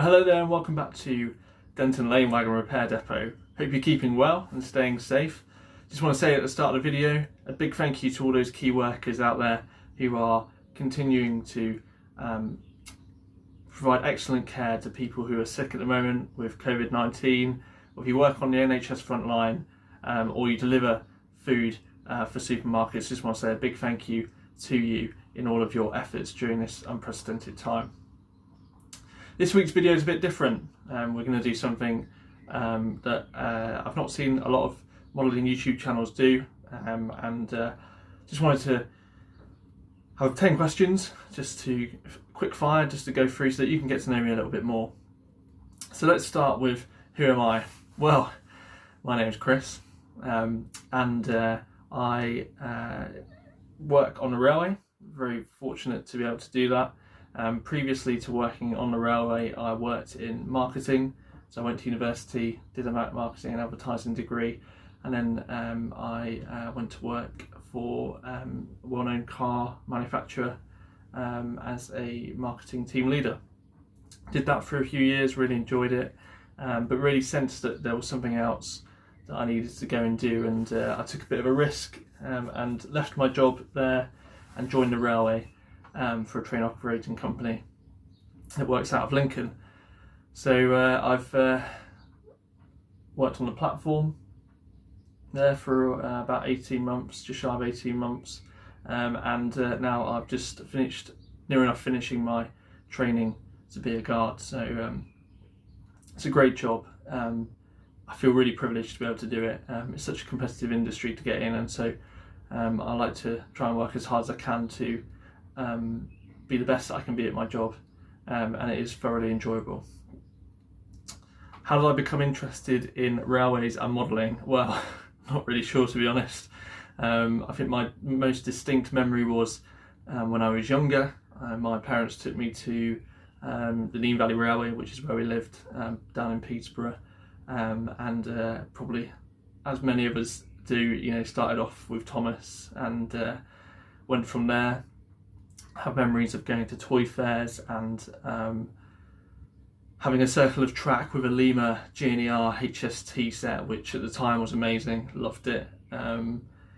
Well, hello there and welcome back to Denton Lane Wagon Repair Depot. Hope you're keeping well and staying safe. Just want to say at the start of the video, a big thank you to all those key workers out there who are continuing to provide excellent care to people who are sick at the moment with COVID-19, or if you work on the NHS front line or you deliver food for supermarkets. Just want to say a big thank you to you in all of your efforts during this unprecedented time. This week's video is a bit different. We're going to do something that I've not seen a lot of modelling YouTube channels do, and just wanted to have 10 questions just to quick fire, just to go through so that you can get to know me a little bit more. So let's start with, who am I? Well, my name's Chris, and I work on the railway. Very fortunate to be able to do that. Previously to working on the railway, I worked in marketing. So I went to university, did a marketing and advertising degree, and then I went to work for a well-known car manufacturer as a marketing team leader. Did that for a few years, really enjoyed it, but really sensed that there was something else that I needed to go and do, and I took a bit of a risk and left my job there and joined the railway for a train operating company that works out of Lincoln. So I've worked on the platform there for about 18 months, just shy of 18 months, and now I've just finished, near enough finishing my training to be a guard. So it's a great job. I feel really privileged to be able to do it. It's such a competitive industry to get in, and so I like to try and work as hard as I can to be the best that I can be at my job, and it is thoroughly enjoyable. How did I become interested in railways and modelling? Well, not really sure, to be honest. I think my most distinct memory was when I was younger. My parents took me to the Nene Valley Railway, which is where we lived, down in Peterborough, and probably as many of us do, started off with Thomas and went from there. Have memories of going to toy fairs and having a circle of track with a Lima G&ER HST set, which at the time was amazing. Loved it,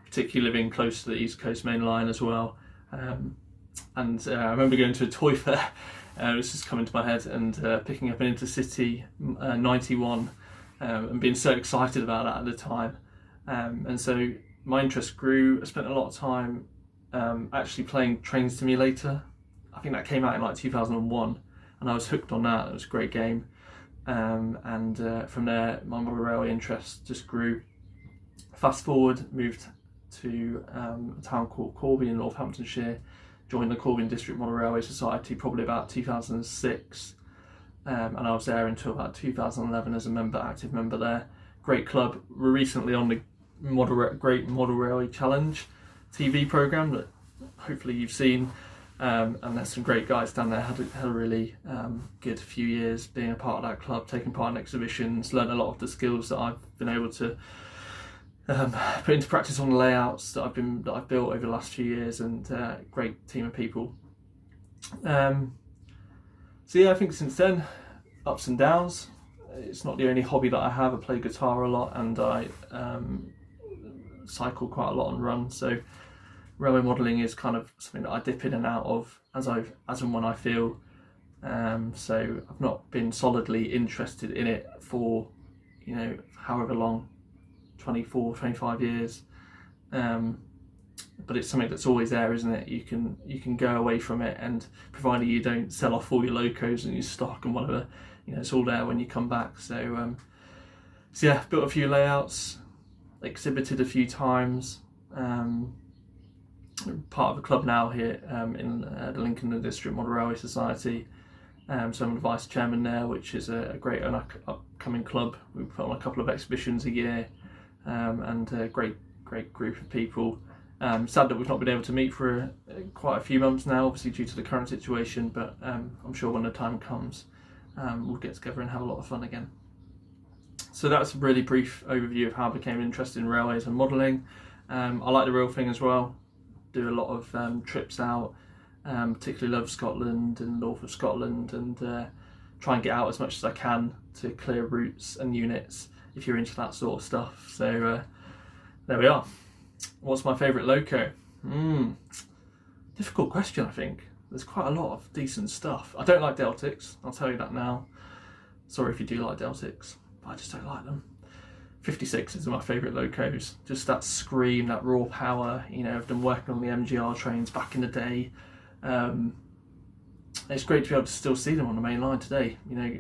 particularly living close to the East Coast Main Line as well. And I remember going to a toy fair, this has come into my head, and picking up an Intercity 91 and being so excited about that at the time. And so my interest grew. I spent a lot of time actually playing Train Simulator. I think that came out in like 2001, and I was hooked on that. It was a great game, and from there my model railway interest just grew. Fast forward, moved to a town called Corby in Northamptonshire, joined the Corby District Model Railway Society probably about 2006, and I was there until about 2011 as a active member there. Great club. We're recently on the Great Model Railway Challenge TV programme that hopefully you've seen, and there's some great guys down there. Had a really good few years being a part of that club, taking part in exhibitions, learned a lot of the skills that I've been able to put into practice on the layouts that I've built over the last few years, and great team of people. So yeah, I think since then, ups and downs. It's not the only hobby that I have. I play guitar a lot, and I cycle quite a lot and run. So railway modelling is kind of something that I dip in and out of as and when I feel. So I've not been solidly interested in it for however long, 24, 25 years. But it's something that's always there, isn't it? You can go away from it, and provided you don't sell off all your locos and your stock and whatever, it's all there when you come back. So yeah, built a few layouts, exhibited a few times. Part of a club now here in the Lincoln District Model Railway Society. So I'm the vice chairman there, which is a great upcoming club. We put on a couple of exhibitions a year, and a great group of people. Sad that we've not been able to meet for quite a few months now, obviously due to the current situation, but I'm sure when the time comes, we'll get together and have a lot of fun again. So that's a really brief overview of how I became interested in railways and modelling. I like the rail thing as well. Do a lot of trips out, particularly love Scotland and north of Scotland, and try and get out as much as I can to clear routes and units if you're into that sort of stuff. So there we are. What's my favourite loco? Difficult question, I think. There's quite a lot of decent stuff. I don't like Deltics, I'll tell you that now. Sorry if you do like Deltics, but I just don't like them. 56s are my favourite locos. Just that scream, that raw power. You know, I've been working on the MGR trains back in the day. It's great to be able to still see them on the main line today. You know,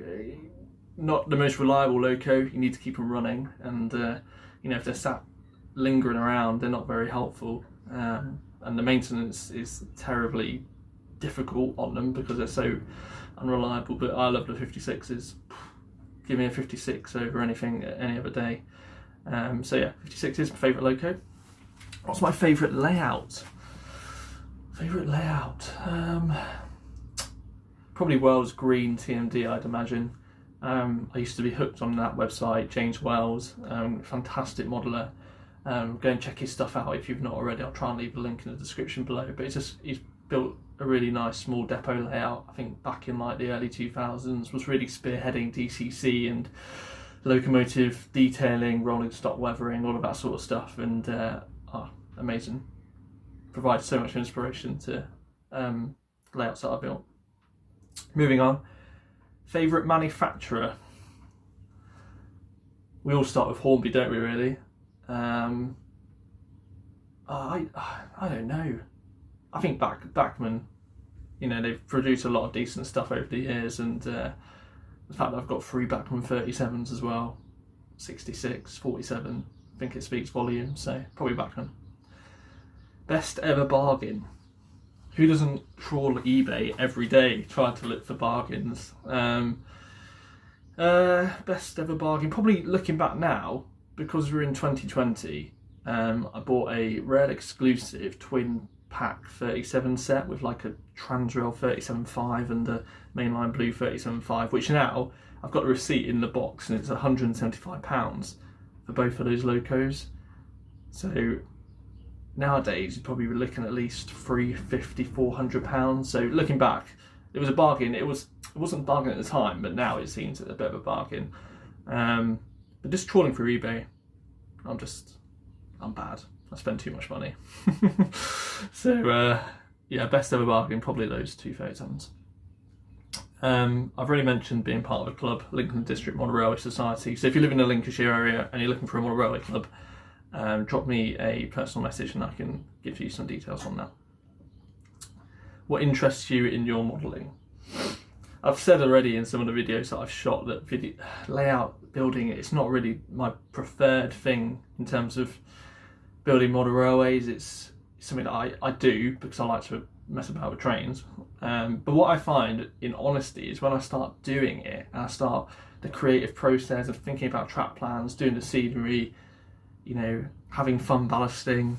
not the most reliable loco. You need to keep them running, and you know, if they're sat lingering around, they're not very helpful. And the maintenance is terribly difficult on them because they're so unreliable. But I love the 56s. Give me a 56 over anything any other day. So yeah, 56 is my favourite loco. What's my favourite layout? Probably Wells Green TMD, I'd imagine. I used to be hooked on that website, James Wells, fantastic modeller. Go and check his stuff out if you've not already. I'll try and leave a link in the description below. But he's built a really nice small depot layout. I think back in like the early 2000s, was really spearheading DCC and locomotive detailing, rolling stock weathering, all of that sort of stuff. And amazing. Provides so much inspiration to layouts that I built. Moving on, favourite manufacturer. We all start with Hornby, don't we? Really. I don't know. I think Bachmann, you know, they've produced a lot of decent stuff over the years, and the fact that I've got 3 Bachmann 37s as well, 66, 47, I think it speaks volumes, so probably Bachmann. Best ever bargain. Who doesn't trawl eBay every day trying to look for bargains? Best ever bargain, probably looking back now, because we're in 2020, I bought a Rail exclusive twin pack 37 set with like a Transrail 37.5 and the mainline blue 37.5, which now I've got a receipt in the box and it's £175 for both of those locos. So nowadays you'd probably be looking at least £350, £400. So looking back, it was a bargain. It wasn't a bargain at the time, but now it seems a bit of a bargain. But just trawling through eBay, I'm bad. I spend too much money. So yeah, best ever bargain, probably those 2 37s. I've already mentioned being part of a club, Lincoln District Model Railway Society. So if you live in the Lincolnshire area and you're looking for a model railway club, drop me a personal message and I can give you some details on that. What interests you in your modelling? I've said already in some of the videos that I've shot that layout building, it's not really my preferred thing in terms of building model railways. It's something that I do because I like to mess about with trains. But what I find, in honesty, is when I start doing it and I start the creative process of thinking about track plans, doing the scenery, you know, having fun ballasting,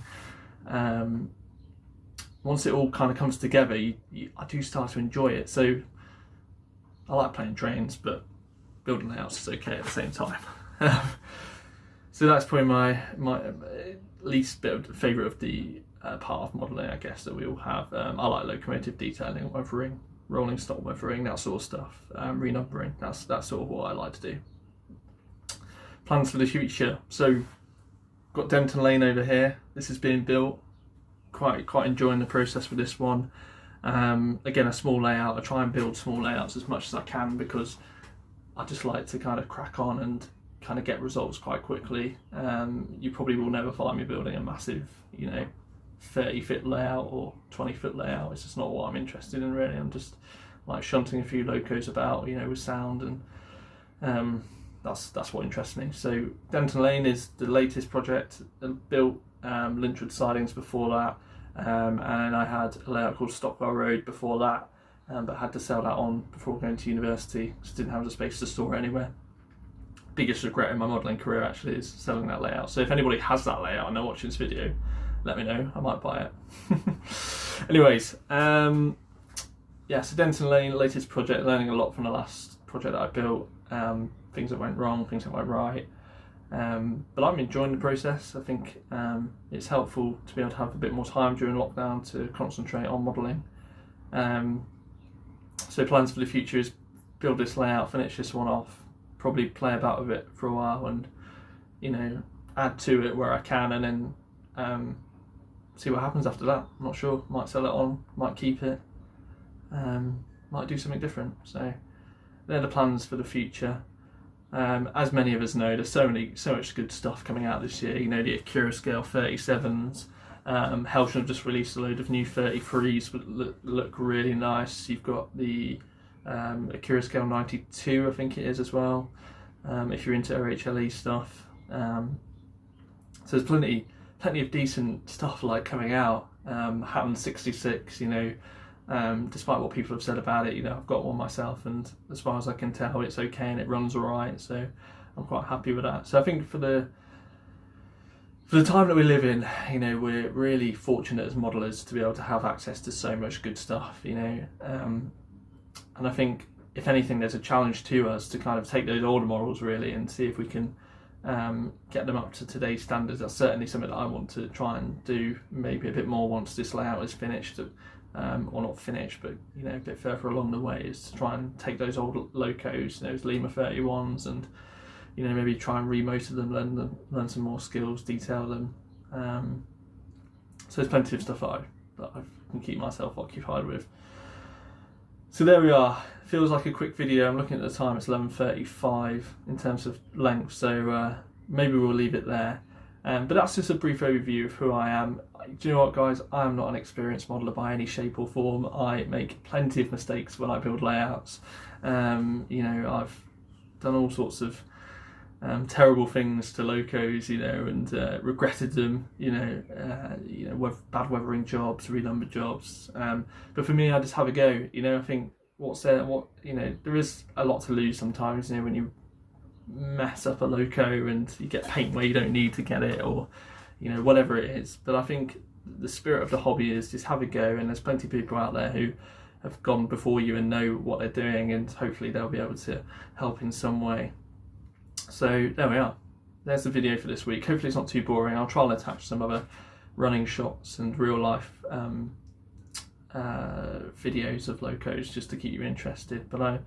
once it all kind of comes together, I do start to enjoy it. So I like playing trains, but building layouts is okay at the same time. So that's probably my least favourite of the part of modelling, I guess, that we all have. I like locomotive detailing, weathering, rolling stock weathering, that sort of stuff, renumbering. That's sort of what I like to do. Plans for the future. So got Denton Lane over here. This is being built. Quite enjoying the process for this one. Again, a small layout. I try and build small layouts as much as I can because I just like to kind of crack on and kind of get results quite quickly. You probably will never find me building a massive, you know, 30-foot layout or 20-foot layout. It's just not what I'm interested in, really. I'm just like shunting a few locos about, you know, with sound, and that's what interests me. So Denton Lane is the latest project. Built Lynchwood sidings before that, and I had a layout called Stockwell Road before that, but had to sell that on before going to university because didn't have the space to store it anywhere. Biggest regret in my modelling career actually is selling that layout. So if anybody has that layout and they're watching this video, let me know, I might buy it. Anyways, yeah, so Denton Lane, latest project, learning a lot from the last project that I built, things that went wrong, things that went right. But I'm enjoying the process. I think it's helpful to be able to have a bit more time during lockdown to concentrate on modelling. So plans for the future is build this layout, finish this one off, probably play about with it for a while, and add to it where I can, and then see what happens after that. I'm not sure. Might sell it on, might keep it, might do something different. So they're the plans for the future. As many of us know, there's so much good stuff coming out this year. The Acura Scale 37s. Helston have just released a load of new 33s that look really nice. You've got the Acura Scale 92, I think it is, as well, if you're into OHLE stuff. So there's plenty of decent stuff coming out. Hatton 66, despite what people have said about it, I've got one myself, and as far as I can tell, it's okay and it runs alright, so I'm quite happy with that. So I think for the time that we live in, we're really fortunate as modelers to be able to have access to so much good stuff, and I think, if anything, there's a challenge to us to kind of take those older models really and see if we can get them up to today's standards. That's certainly something that I want to try and do, maybe a bit more once this layout is finished, or not finished, but a bit further along the way, is to try and take those old locos, those Lima 31s, and maybe try and remotor them, learn some more skills, detail them. So there's plenty of stuff that I can keep myself occupied with. So there we are. Feels like a quick video. I'm looking at the time, it's 11:35 in terms of length, so maybe we'll leave it there. But that's just a brief overview of who I am. Do you know what, guys? I am not an experienced modeler by any shape or form. I make plenty of mistakes when I build layouts. I've done all sorts of terrible things to locos, and regretted them, bad weathering jobs, renumbered jobs. But for me, I just have a go. I think there is a lot to lose sometimes, when you mess up a loco and you get paint where you don't need to get it, or whatever it is. But I think the spirit of the hobby is just have a go, and there's plenty of people out there who have gone before you and know what they're doing, and hopefully they'll be able to help in some way. So there we are. There's the video for this week. Hopefully it's not too boring. I'll try and attach some other running shots and real life videos of locos just to keep you interested. But I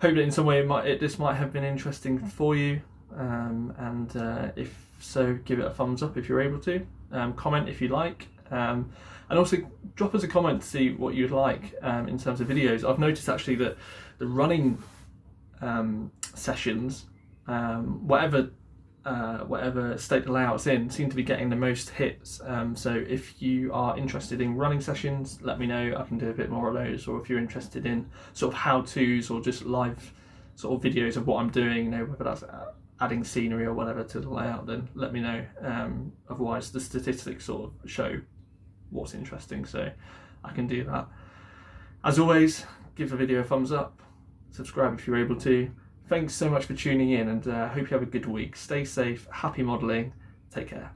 hope that in some way this might have been interesting for you. And if so, give it a thumbs up if you're able to. Comment if you like. And also drop us a comment to see what you'd like in terms of videos. I've noticed actually that the running sessions, whatever state the layout's in, seem to be getting the most hits. So if you are interested in running sessions, let me know. I can do a bit more of those. Or if you're interested in sort of how-tos or just live sort of videos of what I'm doing, whether that's adding scenery or whatever to the layout, then let me know. Otherwise the statistics sort of show what's interesting, so I can do that. As always, give the video a thumbs up, subscribe if you're able to. Thanks so much for tuning in, and hope you have a good week. Stay safe, happy modelling, take care.